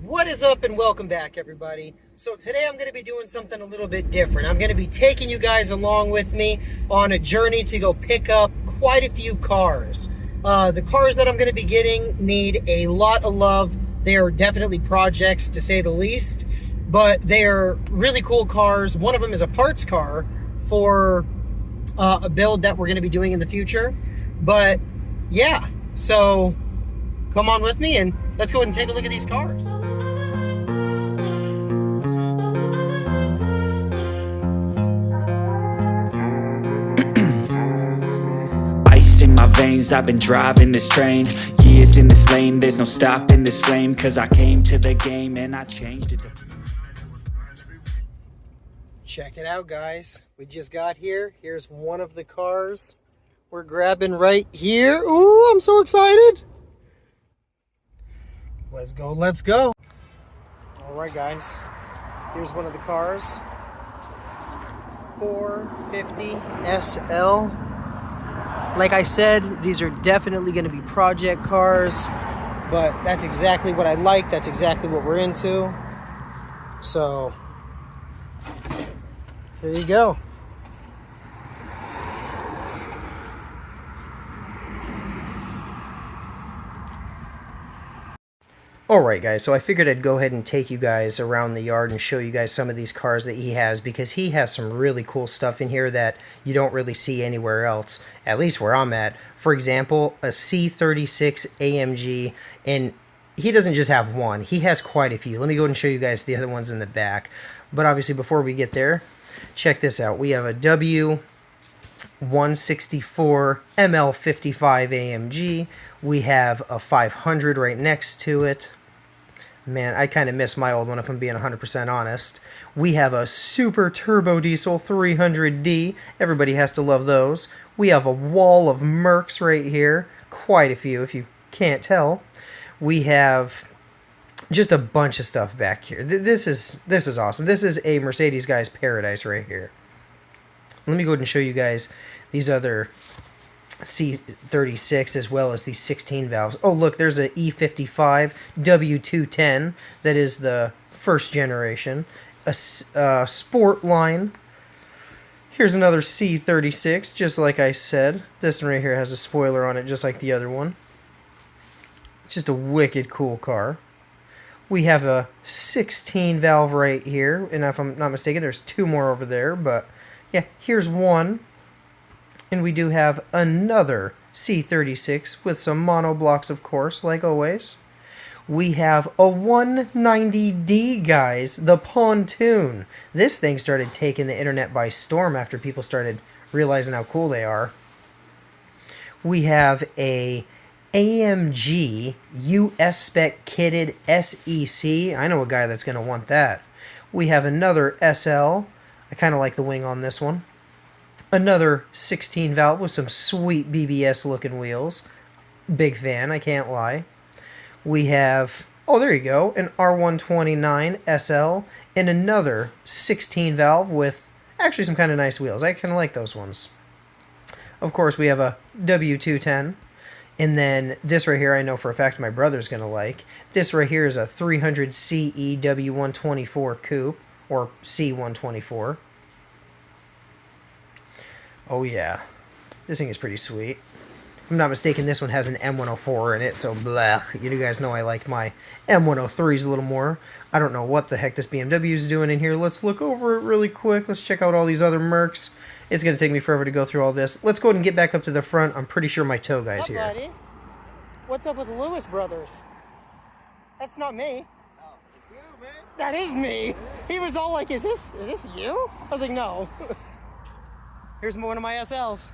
What is up and welcome back, everybody. So today I'm going to be doing something a little bit different. I'm going to be taking you guys along with me on a journey to go pick up quite a few cars. The cars that I'm going to be getting need a lot of love. They are definitely projects, to say the least, but they are really cool cars. One of them is a parts car for a build that we're going to be doing in the future. But yeah, so come on with me and let's go ahead and take a look at these cars. Ice in my veins, I've been driving this train. Years in this lane, there's no stopping this flame. Cause I came to the game and I changed it. Check it out, guys. We just got here. Here's one of the cars we're grabbing right here. Ooh, I'm so excited. Let's go, let's go. All right, guys. Here's one of the cars. 450 SL. Like I said, these are definitely going to be project cars, but that's exactly what I like. That's exactly what we're into. So, here you go. Alright guys, so I figured I'd go ahead and take you guys around the yard and show you guys some of these cars that he has, because he has some really cool stuff in here that you don't really see anywhere else, at least where I'm at. For example, a C36 AMG, and he doesn't just have one, he has quite a few. Let me go ahead and show you guys the other ones in the back. But obviously before we get there, check this out. We have a W164 ML55 AMG. We have a 500 right next to it. Man, I kind of miss my old one if I'm being 100% honest. We have a super turbo diesel 300D. Everybody has to love those. We have a wall of Mercs right here. Quite a few if you can't tell. We have just a bunch of stuff back here. This is awesome. This is a Mercedes guy's paradise right here. Let me go ahead and show you guys these other C36 as well as these 16 valves. Oh look, there's a E55 W210 that is the first generation. A sport line. Here's another C36, just like I said. This one right here has a spoiler on it just like the other one. It's just a wicked cool car. We have a 16 valve right here, and if I'm not mistaken there's two more over there, but yeah, here's one. And we do have another C36 with some monoblocks, of course, like always. We have a 190D, guys, the pontoon. This thing started taking the internet by storm after people started realizing how cool they are. We have a AMG US spec kitted SEC. I know a guy that's going to want that. We have another SL. I kind of like the wing on this one. Another 16 valve with some sweet BBS looking wheels. Big fan, I can't lie. We have, oh there you go, an R129 SL and another 16 valve with actually some kind of nice wheels. I kind of like those ones. Of course we have a W210. And then this right here I know for a fact my brother's going to like. This right here is a 300 CE W124 coupe, or C124. Oh yeah, this thing is pretty sweet. If I'm not mistaken, this one has an M104 in it, so blah. You guys know I like my M103s a little more. I don't know what the heck this BMW is doing in here. Let's look over it really quick. Let's check out all these other Mercs. It's going to take me forever to go through all this. Let's go ahead and get back up to the front. I'm pretty sure my tow guy's here. Buddy? What's up with the Lewis brothers? That's not me. Oh, it's you, man. That is me. He was all like, is this you? I was like, no. Here's one of my SLs.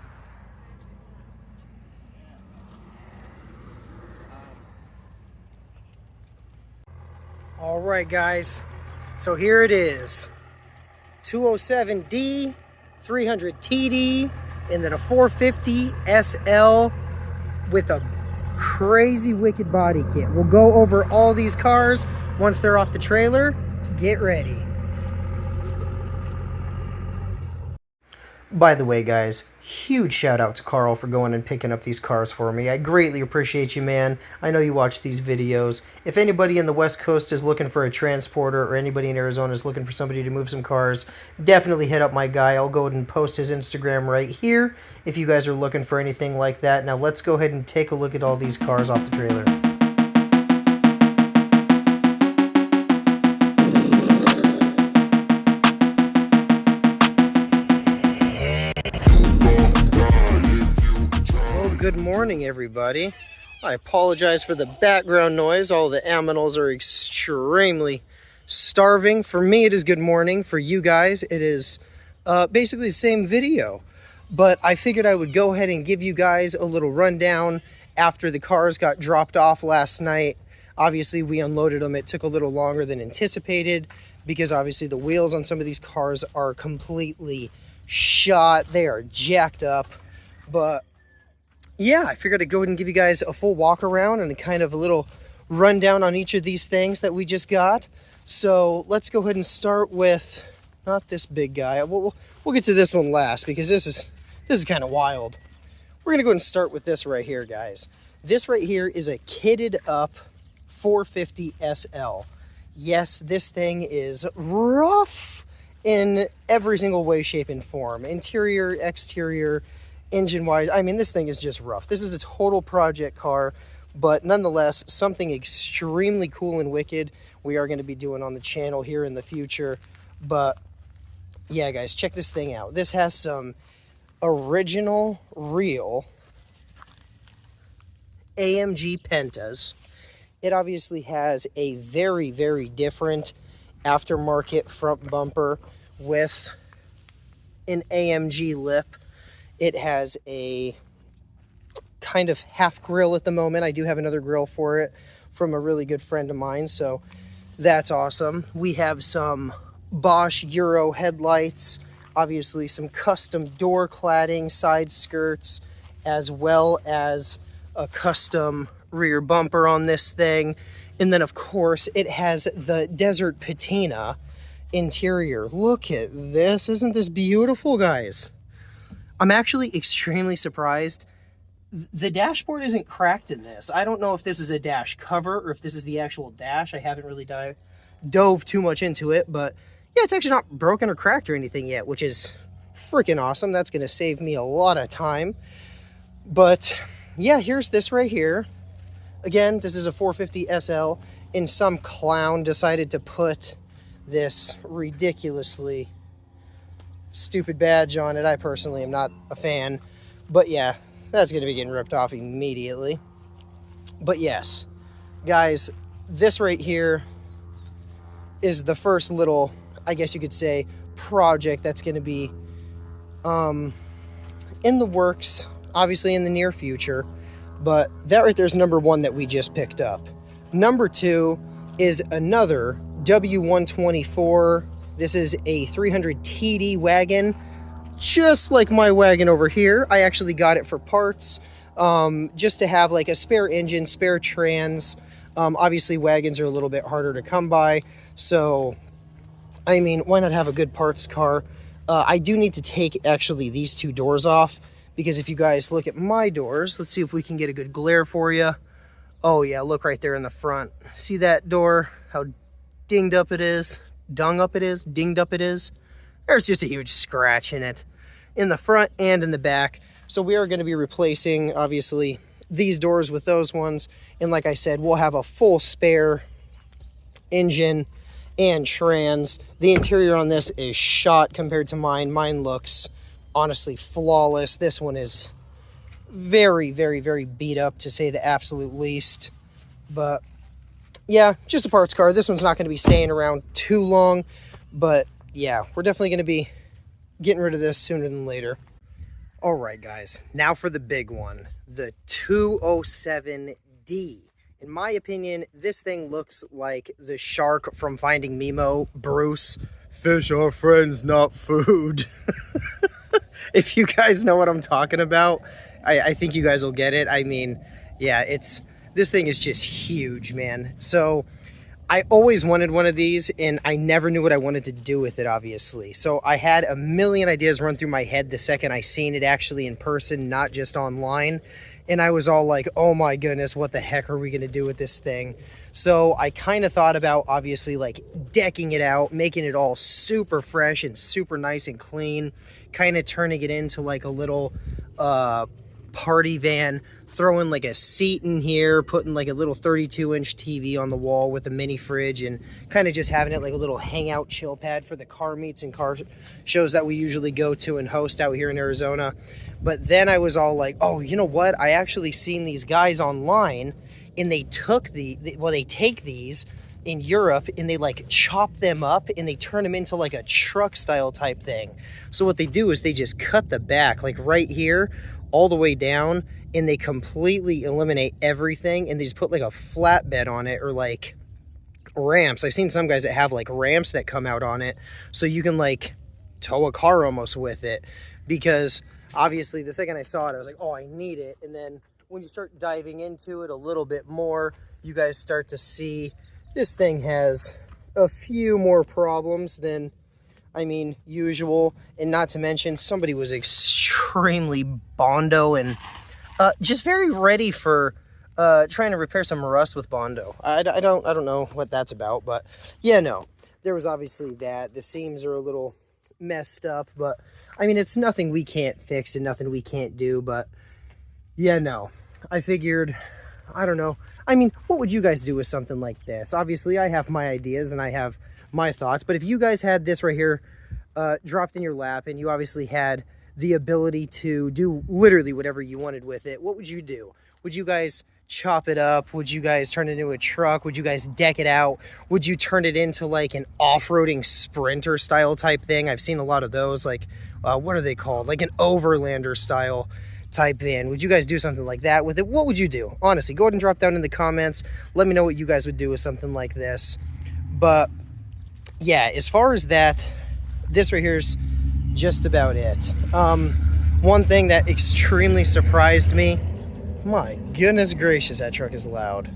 All right, guys. So here it is. 207D, 300 TD, and then a 450 SL with a crazy wicked body kit. We'll go over all these cars once they're off the trailer. Get ready. By the way, guys, huge shout out to Carl for going and picking up these cars for me. I greatly appreciate you, man. I know you watch these videos. If anybody in the West Coast is looking for a transporter, or anybody in Arizona is looking for somebody to move some cars, definitely hit up my guy. I'll go ahead and post his Instagram right here if you guys are looking for anything like that. Now let's go ahead and take a look at all these cars off the trailer. Good morning, everybody. I apologize for the background noise. All the aminals are extremely starving. For me, it is good morning. For you guys, it is basically the same video. But I figured I would go ahead and give you guys a little rundown after the cars got dropped off last night. Obviously, we unloaded them. It took a little longer than anticipated because obviously the wheels on some of these cars are completely shot. They are jacked up. But yeah, I figured I'd go ahead and give you guys a full walk around and kind of a little rundown on each of these things that we just got. So let's go ahead and start with not this big guy. We'll get to this one last because this is kind of wild. We're gonna go ahead and start with this right here, guys. This right here is a kitted up 450 SL. Yes, this thing is rough in every single way, shape, and form. Interior, exterior, engine-wise, I mean, this thing is just rough. This is a total project car, but nonetheless, something extremely cool and wicked we are going to be doing on the channel here in the future. But yeah, guys, check this thing out. This has some original, real AMG Pentas. It obviously has a very, very different aftermarket front bumper with an AMG lip. It has a kind of half grill at the moment. I do have another grill for it from a really good friend of mine, so that's awesome. We have some Bosch Euro headlights, obviously some custom door cladding, side skirts, as well as a custom rear bumper on this thing. And then, of course, it has the desert patina interior. Look at this. Isn't this beautiful, guys? I'm actually extremely surprised. The dashboard isn't cracked in this. I don't know if this is a dash cover or if this is the actual dash. I haven't really dove too much into it, but yeah, it's actually not broken or cracked or anything yet, which is freaking awesome. That's going to save me a lot of time. But yeah, here's this right here. Again, this is a 450 SL, and some clown decided to put this ridiculously stupid badge on it. I personally am not a fan, but yeah, that's going to be getting ripped off immediately. But yes, guys, this right here is the first little, I guess you could say, project that's going to be in the works, obviously in the near future. But that right there is number one that we just picked up. Number two is another W124. This is a 300 TD wagon, just like my wagon over here. I actually got it for parts, just to have like a spare engine, spare trans. Obviously, wagons are a little bit harder to come by, so I mean, why not have a good parts car? I do need to take actually these two doors off, because if you guys look at my doors, let's see if we can get a good glare for you. Oh yeah, look right there in the front. See that door? How dinged up it is? Dinged up it is. There's just a huge scratch in it, in the front and in the back. So we are going to be replacing, obviously, these doors with those ones. And like I said, we'll have a full spare engine and trans. The interior on this is shot compared to mine. Mine looks honestly flawless. This one is very, very, very beat up, to say the absolute least. But yeah, just a parts car. This one's not going to be staying around too long, but yeah, we're definitely going to be getting rid of this sooner than later. All right, guys, now for the big one, the 207D. In my opinion, this thing looks like the shark from Finding Nemo, Bruce. Fish are friends, not food. If you guys know what I'm talking about, I think you guys will get it. I mean, yeah, this thing is just huge, man. So I always wanted one of these, and I never knew what I wanted to do with it, obviously. So I had a million ideas run through my head the second I seen it actually in person, not just online. And I was all like, oh my goodness, what the heck are we going to do with this thing? So I kind of thought about, obviously, like decking it out, making it all super fresh and super nice and clean, kind of turning it into like a little party van, throwing like a seat in here, putting like a little 32-inch TV on the wall with a mini fridge, and kind of just having it like a little hangout chill pad for the car meets and car shows that we usually go to and host out here in Arizona. But then I was all like, oh, you know what? I actually seen these guys online, and they took they take these in Europe and they like chop them up and they turn them into like a truck style type thing. So what they do is they just cut the back like right here all the way down, and they completely eliminate everything, and they just put like a flatbed on it, or like ramps. I've seen some guys that have like ramps that come out on it, so you can like tow a car almost with it. Because obviously the second I saw it, I was like, oh, I need it. And then when you start diving into it a little bit more, you guys start to see this thing has a few more problems than, I mean, usual. And not to mention, somebody was extremely Bondo and just very ready for trying to repair some rust with Bondo. I don't know what that's about, but yeah, no, there was obviously that. The seams are a little messed up, but I mean, it's nothing we can't fix and nothing we can't do. But yeah, no, I figured, I don't know. I mean, what would you guys do with something like this? Obviously, I have my ideas and I have my thoughts, but if you guys had this right here dropped in your lap, and you obviously had the ability to do literally whatever you wanted with it, what would you do? Would you guys chop it up? Would you guys turn it into a truck? Would you guys deck it out? Would you turn it into like an off-roading sprinter style type thing? I've seen a lot of those, like what are they called? Like an overlander style type van. Would you guys do something like that with it? What would you do? Honestly, go ahead and drop down in the comments. Let me know what you guys would do with something like this. But yeah, as far as that, this right here is just about it. One thing that extremely surprised me, my goodness gracious, that truck is loud.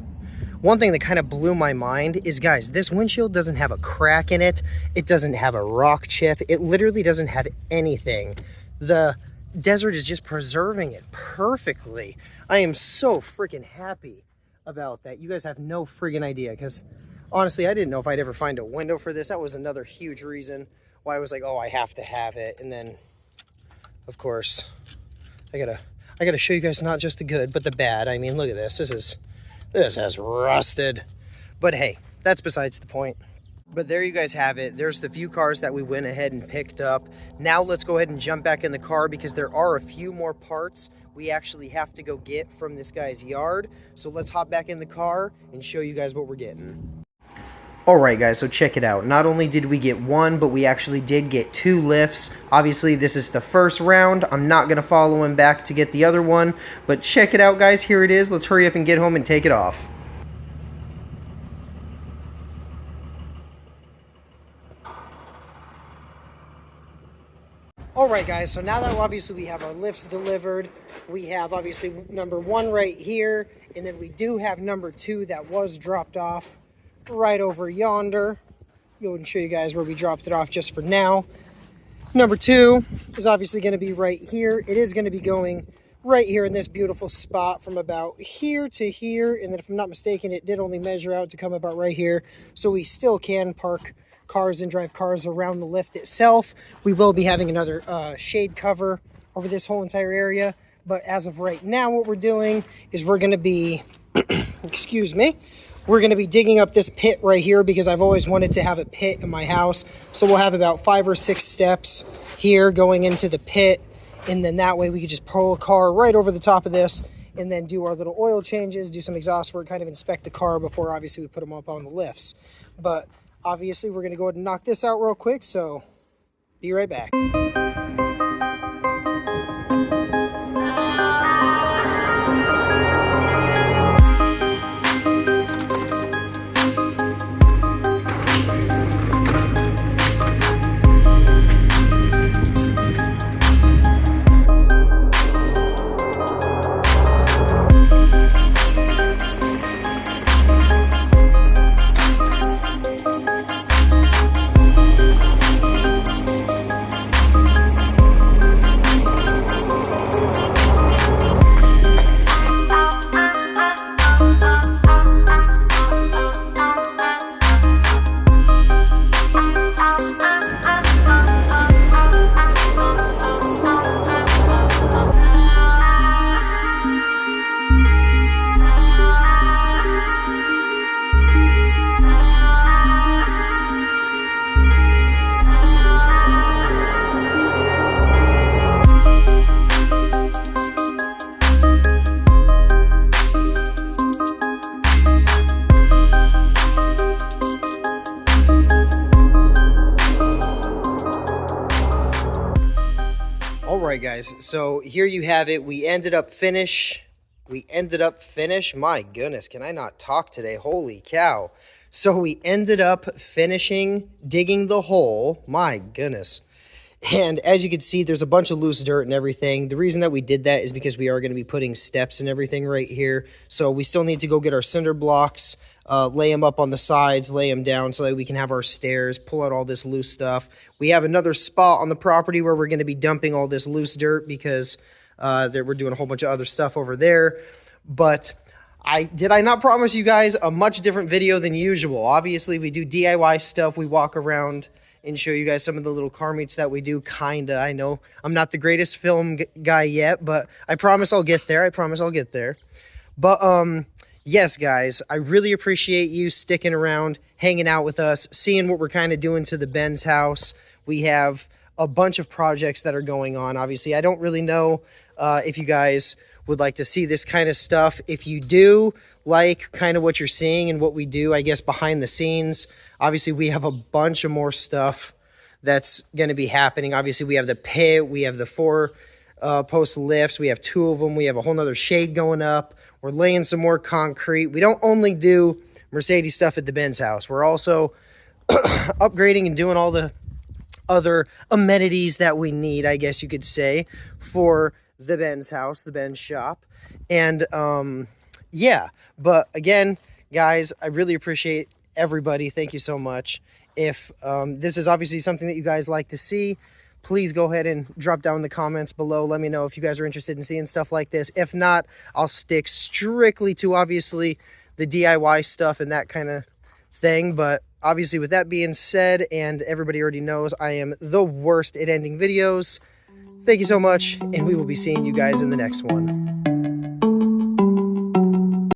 One thing that kind of blew my mind is, guys, this windshield doesn't have a crack in it. It doesn't have a rock chip. It literally doesn't have anything. The desert is just preserving it perfectly. I am so freaking happy about that. You guys have no friggin' idea, because honestly, I didn't know if I'd ever find a window for this. That was another huge reason why I was like, oh, I have to have it. And then, of course, I gotta show you guys not just the good, but the bad. I mean, look at this. This has rusted. But hey, that's besides the point. But there you guys have it. There's the few cars that we went ahead and picked up. Now let's go ahead and jump back in the car, because there are a few more parts we actually have to go get from this guy's yard. So let's hop back in the car and show you guys what we're getting. Alright guys, so check it out. Not only did we get one, but we actually did get 2 lifts. Obviously, this is the first round. I'm not going to follow him back to get the other one. But check it out, guys. Here it is. Let's hurry up and get home and take it off. Alright guys, so now that obviously we have our lifts delivered, we have obviously number 1 right here, and then we do have number 2 that was dropped off right over yonder. Go ahead and show you guys where we dropped it off just for now. Number 2 is obviously going to be right here. It is going to be going right here in this beautiful spot from about here to here, and then if I'm not mistaken, it did only measure out to come about right here, so we still can park cars and drive cars around the lift itself. We will be having another shade cover over this whole entire area, but as of right now, what we're doing is we're going to be excuse me, we're going to be digging up this pit right here, because I've always wanted to have a pit in my house. So we'll have about 5 or 6 steps here going into the pit, and then that way we could just pull a car right over the top of this and then do our little oil changes, do some exhaust work, kind of inspect the car before obviously we put them up on the lifts. But obviously, we're going to go ahead and knock this out real quick, so be right back. right, guys. So here you have it. We ended up finish. My goodness, can I not talk today? Holy cow. So we ended up finishing digging the hole. My goodness. And as you can see, there's a bunch of loose dirt and everything. The reason that we did that is because we are going to be putting steps and everything right here. So we still need to go get our cinder blocks, lay them up on the sides, lay them down so that we can have our stairs, pull out all this loose stuff. We have another spot on the property where we're going to be dumping all this loose dirt because we're doing a whole bunch of other stuff over there. But did I not promise you guys a much different video than usual? Obviously, we do DIY stuff. We walk around and show you guys some of the little car meets that we do, kinda. I know I'm not the greatest film guy yet, but I promise I'll get there. But, yes, guys, I really appreciate you sticking around, hanging out with us, seeing what we're kind of doing to the Benz house. We have a bunch of projects that are going on. Obviously, I don't really know if you guys would like to see this kind of stuff. If you do like kind of what you're seeing and what we do, I guess, behind the scenes, obviously, we have a bunch of more stuff that's going to be happening. Obviously, we have the pit. We have the 4-post lifts. We have 2 of them. We have a whole nother shade going up. We're laying some more concrete. We don't only do Mercedes stuff at the Benz house. We're also upgrading and doing all the other amenities that we need, I guess you could say, for the Benz house, the Benz shop. And, yeah. But, again, guys, I really appreciate everybody. Thank you so much. If this is obviously something that you guys like to see, please go ahead and drop down in the comments below. Let me know if you guys are interested in seeing stuff like this. If not, I'll stick strictly to obviously the DIY stuff and that kind of thing. But obviously, with that being said, and everybody already knows I am the worst at ending videos, thank you so much, and we will be seeing you guys in the next one.